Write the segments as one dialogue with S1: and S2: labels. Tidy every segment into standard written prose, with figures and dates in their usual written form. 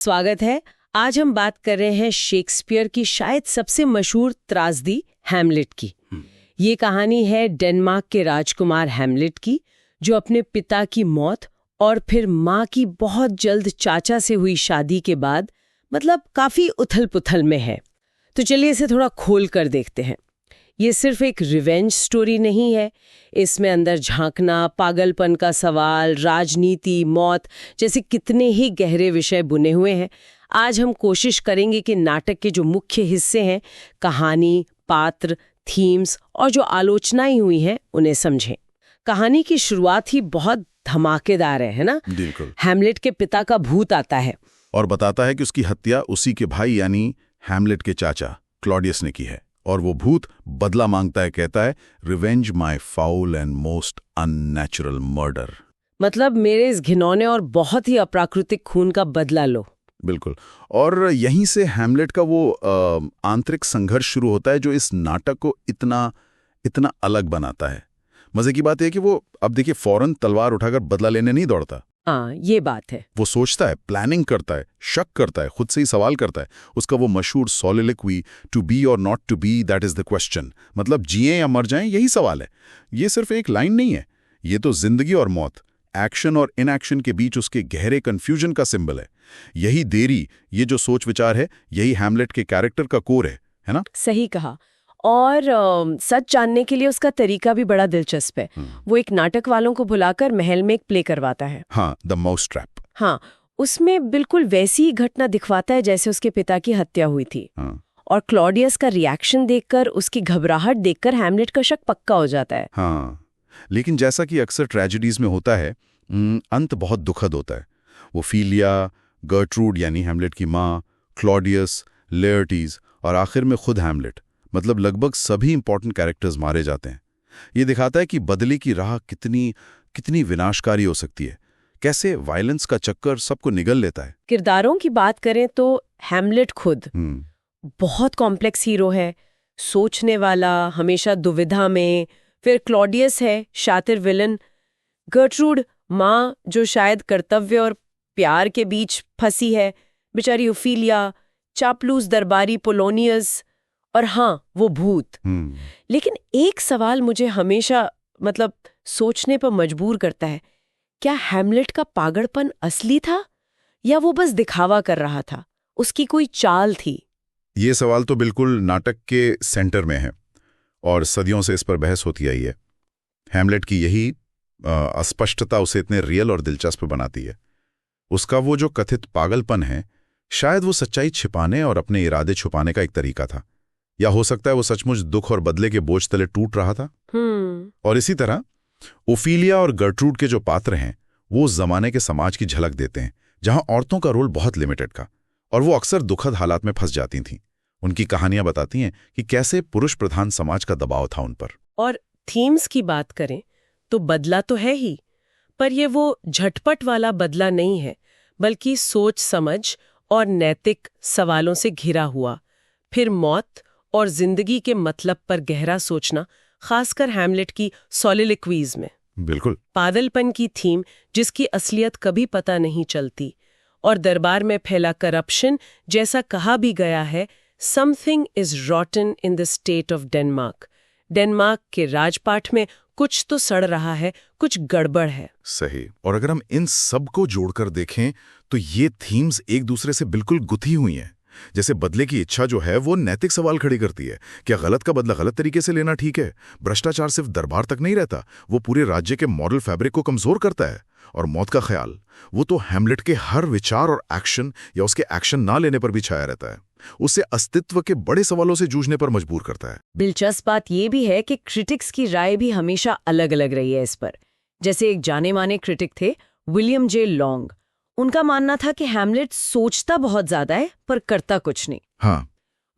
S1: स्वागत है। आज हम बात कर रहे हैं शेक्सपियर की शायद सबसे मशहूर त्रासदी हैमलेट की। ये कहानी है डेनमार्क के राजकुमार हैमलेट की, जो अपने पिता की मौत और फिर माँ की बहुत जल्द चाचा से हुई शादी के बाद काफी उथल-पुथल में है। तो चलिए इसे थोड़ा खोल कर देखते हैं। ये सिर्फ एक रिवेंज स्टोरी नहीं है। इसमें अंदर झांकना, पागलपन का सवाल, राजनीति, मौत जैसे कितने ही गहरे विषय बुने हुए हैं। आज हम कोशिश करेंगे कि नाटक के जो मुख्य हिस्से हैं, कहानी, पात्र, थीम्स और जो आलोचनाएं हुई हैं, उन्हें समझें। कहानी की शुरुआत ही बहुत धमाकेदार है ना?
S2: बिल्कुल।
S1: हैमलेट के पिता का भूत आता है
S2: और बताता है कि उसकी हत्या उसी के भाई यानी हैमलेट के चाचा क्लॉडियस ने की है। और वो भूत बदला मांगता है, कहता है revenge my foul and most unnatural murder.
S1: मेरे इस घिनौने और बहुत ही अप्राकृतिक खून का बदला लो।
S2: बिल्कुल। और यहीं से हैमलेट का वो आंतरिक संघर्ष शुरू होता है जो इस नाटक को इतना इतना अलग बनाता है। मजे की बात है कि वो अब देखिए फौरन तलवार उठाकर बदला लेने नहीं दौड़ता।
S1: हाँ, ये बात है।
S2: वो सोचता है, प्लानिंग करता है, शक करता है, खुद से ही सवाल करता है। उसका वो मशहूर सोलिलोक्वी, टू बी और not to be, that is the question. जिए या मर जाएं, यही सवाल है। ये सिर्फ एक लाइन नहीं है, ये तो जिंदगी और मौत, एक्शन और इनएक्शन के बीच उसके गहरे कंफ्यूजन का सिंबल है। यही देरी, ये जो सोच विचार है, यही हैमलेट के कैरेक्टर का कोर है ना?
S1: सही कहा। और सच जानने के लिए उसका तरीका भी बड़ा दिलचस्प है। वो एक नाटक वालों को बुलाकर महल में एक प्ले करवाता है।
S2: हाँ, द माउस ट्रैप।
S1: हाँ, उसमें बिल्कुल वैसी ही घटना दिखवाता है जैसे उसके पिता की हत्या हुई थी।
S2: हाँ।
S1: और क्लॉडियस का रिएक्शन देखकर, उसकी घबराहट देखकर हैमलेट का शक पक्का हो जाता है।
S2: हाँ, लेकिन जैसा कि अक्सर ट्रेजेडीज में होता है, अंत बहुत दुखद होता है। वो फीलिया, गर्ट्रूड यानी हैमलेट की माँ, क्लॉडियस, लेयर्टीज और आखिर में खुद हैमलेट, लगभग सभी इंपॉर्टेंट कैरेक्टर्स मारे जाते हैं। ये दिखाता है कि बदले की राह कितनी विनाशकारी हो सकती है, कैसे वायलेंस का चक्कर सबको निगल लेता है।
S1: किरदारों की बात करें तो हैमलेट खुद बहुत कॉम्प्लेक्स हीरो है, सोचने वाला, हमेशा दुविधा में। फिर क्लॉडियस है, शातिर विलन। गर्ट्रूड माँ, जो शायद कर्तव्य और प्यार के बीच फंसी है। बेचारी ओफीलिया, चापलूस दरबारी पोलोनियस। और हाँ, वो भूत। लेकिन एक सवाल मुझे हमेशा सोचने पर मजबूर करता है, क्या हैमलेट का पागलपन असली था या वो बस दिखावा कर रहा था? उसकी कोई चाल थी?
S2: ये सवाल तो बिल्कुल नाटक के सेंटर में है और सदियों से इस पर बहस होती आई है। हैमलेट की यही अस्पष्टता उसे इतने रियल और दिलचस्प बनाती है। उसका वो जो कथित पागलपन है, शायद वो सच्चाई छिपाने और अपने इरादे छुपाने का एक तरीका था, या हो सकता है वो सचमुच दुख और बदले के बोझ तले टूट रहा था। और इसी तरह ओफीलिया और गर्ट्रूड के जो पात्र हैं, वो उस जमाने के समाज की झलक देते हैं जहां औरतों का रोल बहुत लिमिटेड था और वो अक्सर दुखद हालात में फंस जाती थीं। उनकी कहानियां बताती हैं कि कैसे पुरुष प्रधान समाज का दबाव था उन पर।
S1: और थीम्स की बात करें तो बदला तो है ही, पर ये वो झटपट वाला बदला नहीं है, बल्कि सोच समझ और नैतिक सवालों से घिरा हुआ। फिर मौत और जिंदगी के मतलब पर गहरा सोचना, खासकर हैमलेट की सोलिलोक्वीज में।
S2: बिल्कुल।
S1: पागलपन की थीम जिसकी असलियत कभी पता नहीं चलती, और दरबार में फैला करप्शन। जैसा कहा भी गया है, something is रॉटन in the state of Denmark. Denmark के राजपाट में कुछ तो सड़ रहा है, कुछ गड़बड़ है।
S2: सही। और अगर हम इन सब को जोड़कर देखें तो ये थीम्स एक दूसरे से बिल्कुल गुथी हुई हैं। जैसे बदले की इच्छा जो है वो नैतिक सवाल खड़ी करती है। क्या गलत का बदला गलत तरीके से लेना ठीक है? भ्रष्टाचार सिर्फ दरबार तक नहीं रहता, वो पूरे राज्य के मॉरल फैब्रिक को कमजोर करता है। और मौत का ख्याल, वो तो हैमलेट के हर विचार और एक्शन या उसके एक्शन ना लेने पर भी छाया रहता है। उसे अस्तित्व के बड़े सवालों से जूझने पर मजबूर करता है।
S1: दिलचस्प बात यह भी है कि क्रिटिक्स की राय भी हमेशा अलग अलग रही है इस पर। जैसे एक जाने माने क्रिटिक थे, विलियम जे लॉन्ग। उनका मानना था कि हैमलेट सोचता बहुत ज्यादा है पर करता कुछ नहीं।
S2: हाँ।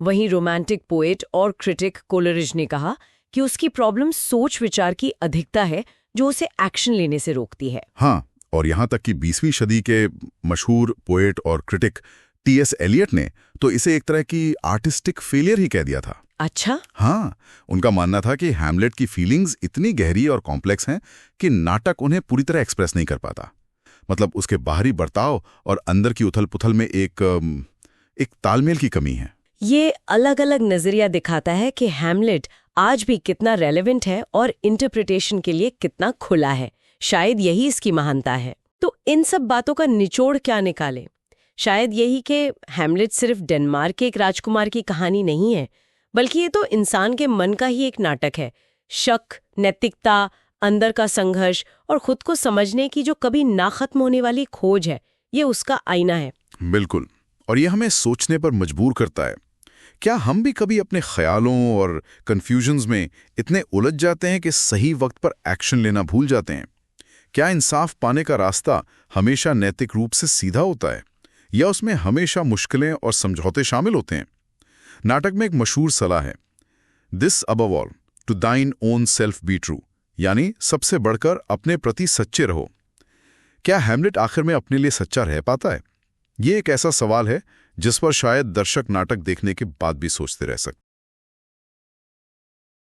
S1: वहीं रोमांटिक पोएट और क्रिटिक कोलरिज ने कहा कि उसकी प्रॉब्लम सोच विचार की अधिकता है जो उसे एक्शन लेने से रोकती है।
S2: हाँ, और यहाँ तक कि 20वीं सदी के मशहूर पोएट और क्रिटिक टी.एस. एलियट ने तो इसे एक तरह की आर्टिस्टिक फेलियर ही कह दिया था।
S1: अच्छा?
S2: हाँ, उनका मानना था कि हैमलेट की फीलिंग्स इतनी गहरी और कॉम्प्लेक्स हैं कि नाटक उन्हें पूरी तरह एक्सप्रेस नहीं कर पाता। मतलब उसके बाहरी बर्ताव और अंदर की उथल-पुथल में एक तालमेल की कमी है।
S1: ये अलग अलग नजरिया दिखाता है कि हैमलेट आज भी कितना रेलेवेंट है और इंटरप्रिटेशन के लिए कितना खुला है। शायद यही इसकी महानता है। तो इन सब बातों का निचोड़ क्या निकालें? शायद यही कि हैमलेट सिर्फ डेनमार्क के एक राजकुमार की कहानी नहीं है, बल्कि ये तो इंसान के मन का ही एक नाटक है। शक, नैतिकता, अंदर का संघर्ष और खुद को समझने की जो कभी ना खत्म होने वाली खोज है, ये उसका आईना है।
S2: बिल्कुल, और ये हमें सोचने पर मजबूर करता है। क्या हम भी कभी अपने ख्यालों और कंफ्यूजन्स में इतने उलझ जाते हैं कि सही वक्त पर एक्शन लेना भूल जाते हैं? क्या इंसाफ पाने का रास्ता हमेशा नैतिक रूप से सीधा होता है, या उसमें हमेशा मुश्किलें और समझौते शामिल होते हैं? नाटक में एक मशहूर सलाह है, दिस अबव ऑल टू दाइन ओन सेल्फ बी ट्रू, यानी सबसे बढ़कर अपने प्रति सच्चे रहो। क्या हैमलेट आखिर में अपने लिए सच्चा रह पाता है? ये एक ऐसा सवाल है जिस पर शायद दर्शक नाटक देखने के बाद भी सोचते रह सकते हैं।